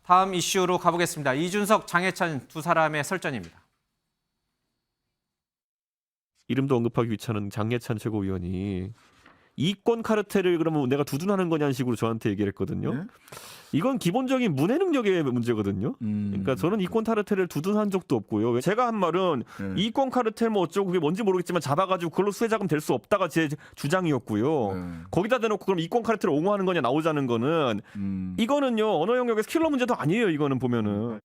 다음 이슈로 가보겠습니다. 이준석, 장해찬 두 사람의 설전입니다. 이름도 언급하기 귀찮은 장해찬 최고위원이 이권 카르텔을 그러면 내가 두둔하는 거냐는 식으로 저한테 얘기를 했거든요. 네? 이건 기본적인 문해 능력의 문제거든요. 그러니까 저는 이권 카르텔을 두둔한 적도 없고요. 제가 한 말은 이권 카르텔 뭐 어쩌고 그게 뭔지 모르겠지만 잡아가지고 그걸로 수혜자금 될 수 없다가 제 주장이었고요. 거기다 대놓고 그럼 이권 카르텔을 옹호하는 거냐 나오자는 거는 이거는요 언어 영역에서 킬러 문제도 아니에요. 이거는 보면은.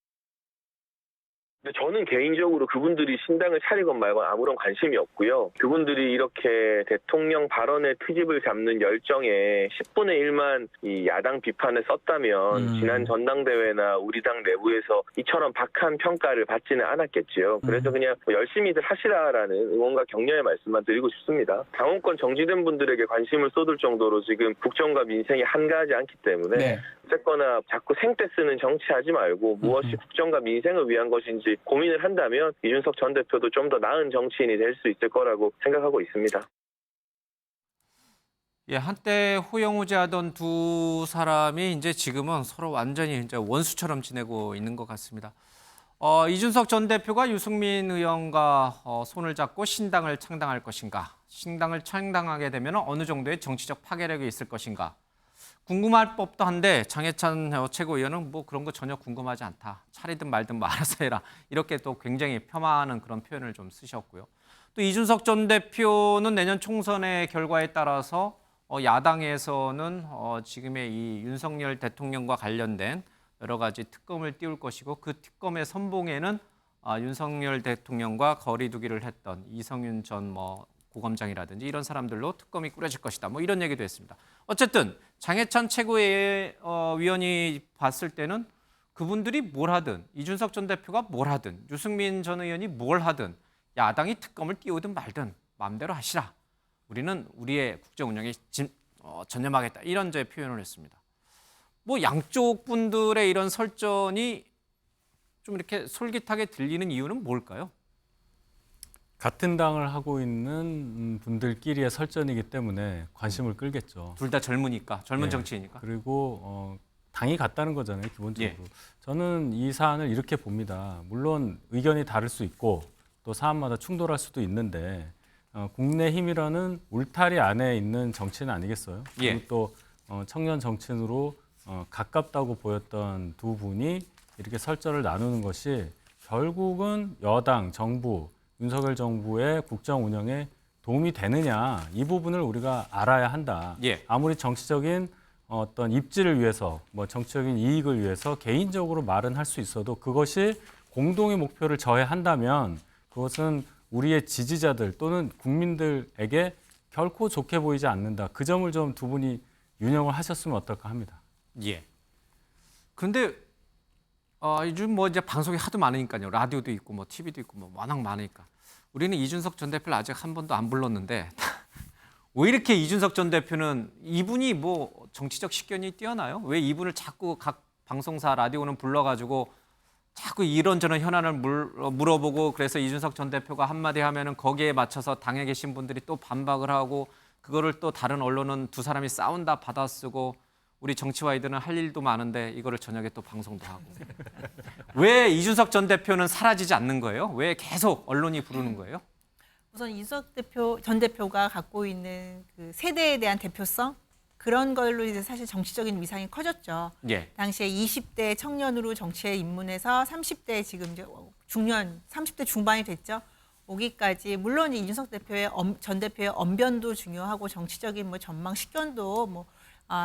근데 저는 개인적으로 그분들이 신당을 차리건 말건 아무런 관심이 없고요. 그분들이 이렇게 대통령 발언의 트집을 잡는 열정에 10분의 1만 이 야당 비판을 썼다면 지난 전당대회나 우리 당 내부에서 이처럼 박한 평가를 받지는 않았겠지요. 그래서 그냥 열심히들 하시라라는 응원과 격려의 말씀만 드리고 싶습니다. 당원권 정지된 분들에게 관심을 쏟을 정도로 지금 국정과 민생이 한가하지 않기 때문에 어쨌거나 자꾸 생떼 쓰는 정치하지 말고 무엇이 국정과 민생을 위한 것인지 고민을 한다면 이준석 전 대표도 좀 더 나은 정치인이 될 수 있을 거라고 생각하고 있습니다. 예, 한때 호영우제하던 두 사람이 이제 지금은 서로 완전히 이제 원수처럼 지내고 있는 것 같습니다. 이준석 전 대표가 유승민 의원과 손을 잡고 신당을 창당할 것인가? 신당을 창당하게 되면 어느 정도의 정치적 파괴력이 있을 것인가? 궁금할 법도 한데 장해찬 최고위원은 뭐 그런 거 전혀 궁금하지 않다. 차리든 말든 뭐 알아서 해라. 이렇게 또 굉장히 폄하하는 그런 표현을 좀 쓰셨고요. 또 이준석 전 대표는 내년 총선의 결과에 따라서 야당에서는 지금의 이 윤석열 대통령과 관련된 여러 가지 특검을 띄울 것이고 그 특검의 선봉에는 윤석열 대통령과 거리 두기를 했던 이성윤 전 고검장이라든지 이런 사람들로 특검이 꾸려질 것이다. 뭐 이런 얘기도 했습니다. 어쨌든 장해찬 최고위원이 봤을 때는 그분들이 뭘 하든 이준석 전 대표가 뭘 하든 유승민 전 의원이 뭘 하든 야당이 특검을 띄우든 말든 마음대로 하시라. 우리는 우리의 국정 운영에 전념하겠다. 이런 제 표현을 했습니다. 뭐 양쪽 분들의 이런 설전이 좀 이렇게 솔깃하게 들리는 이유는 뭘까요? 같은 당을 하고 있는 분들끼리의 설전이기 때문에 관심을 끌겠죠. 둘 다 젊으니까, 젊은 네. 정치이니까. 그리고 당이 같다는 거잖아요, 기본적으로. 예. 저는 이 사안을 이렇게 봅니다. 물론 의견이 다를 수 있고 또 사안마다 충돌할 수도 있는데 국민의힘이라는 울타리 안에 있는 정치인 아니겠어요? 예. 그리고 또 청년 정치인으로 가깝다고 보였던 두 분이 이렇게 설전을 나누는 것이 결국은 여당, 정부, 윤석열 정부의 국정 운영에 도움이 되느냐 이 부분을 우리가 알아야 한다. 예. 아무리 정치적인 어떤 입지를 위해서 뭐 정치적인 이익을 위해서 개인적으로 말은 할 수 있어도 그것이 공동의 목표를 저해한다면 그것은 우리의 지지자들 또는 국민들에게 결코 좋게 보이지 않는다. 그 점을 좀 두 분이 윤영을 하셨으면 어떨까 합니다. 예. 근데 요즘 뭐 이제 방송이 하도 많으니까요. 라디오도 있고 뭐 TV도 있고 뭐 워낙 많으니까. 우리는 이준석 전 대표를 아직 한 번도 안 불렀는데 왜 이렇게 이준석 전 대표는 이분이 뭐 정치적 식견이 뛰어나요? 왜 이분을 자꾸 각 방송사 라디오는 불러가지고 자꾸 이런저런 현안을 물어보고 그래서 이준석 전 대표가 한마디 하면은 거기에 맞춰서 당에 계신 분들이 또 반박을 하고 그거를 또 다른 언론은 두 사람이 싸운다 받아쓰고 우리 정치와이드는 할 일도 많은데 이거를 저녁에 또 방송도 하고. 왜 이준석 전 대표는 사라지지 않는 거예요? 왜 계속 언론이 부르는 거예요? 우선 이준석 전 대표가 갖고 있는 그 세대에 대한 대표성 그런 걸로 이제 사실 정치적인 위상이 커졌죠. 예. 당시에 20대 청년으로 정치에 입문해서 30대 지금 이제 중년, 30대 중반이 됐죠. 오기까지 물론 이준석 전 대표의 언변도 중요하고 정치적인 뭐 전망 식견도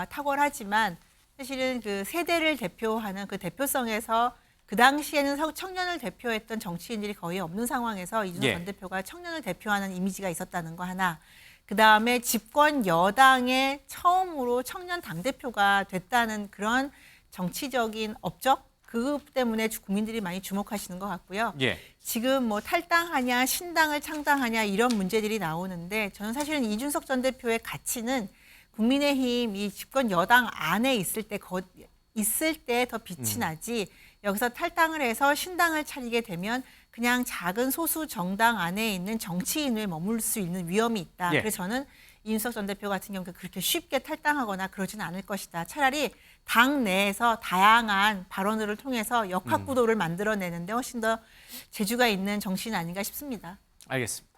탁월하지만 사실은 그 세대를 대표하는 그 대표성에서 그 당시에는 청년을 대표했던 정치인들이 거의 없는 상황에서 이준석 전 대표가 청년을 대표하는 이미지가 있었다는 거 하나. 그다음에 집권 여당의 처음으로 청년 당대표가 됐다는 그런 정치적인 업적 그 때문에 국민들이 많이 주목하시는 것 같고요. 예. 지금 뭐 탈당하냐 신당을 창당하냐 이런 문제들이 나오는데 저는 사실은 이준석 전 대표의 가치는 국민의힘 이 집권 여당 안에 있을 때 더 빛이 나지 여기서 탈당을 해서 신당을 차리게 되면 그냥 작은 소수 정당 안에 있는 정치인을 머물 수 있는 위험이 있다. 예. 그래서 저는 이준석 전 대표 같은 경우 그렇게 쉽게 탈당하거나 그러지는 않을 것이다. 차라리 당 내에서 다양한 발언들을 통해서 역학구도를 만들어내는데 훨씬 더 재주가 있는 정치인 아닌가 싶습니다. 알겠습니다.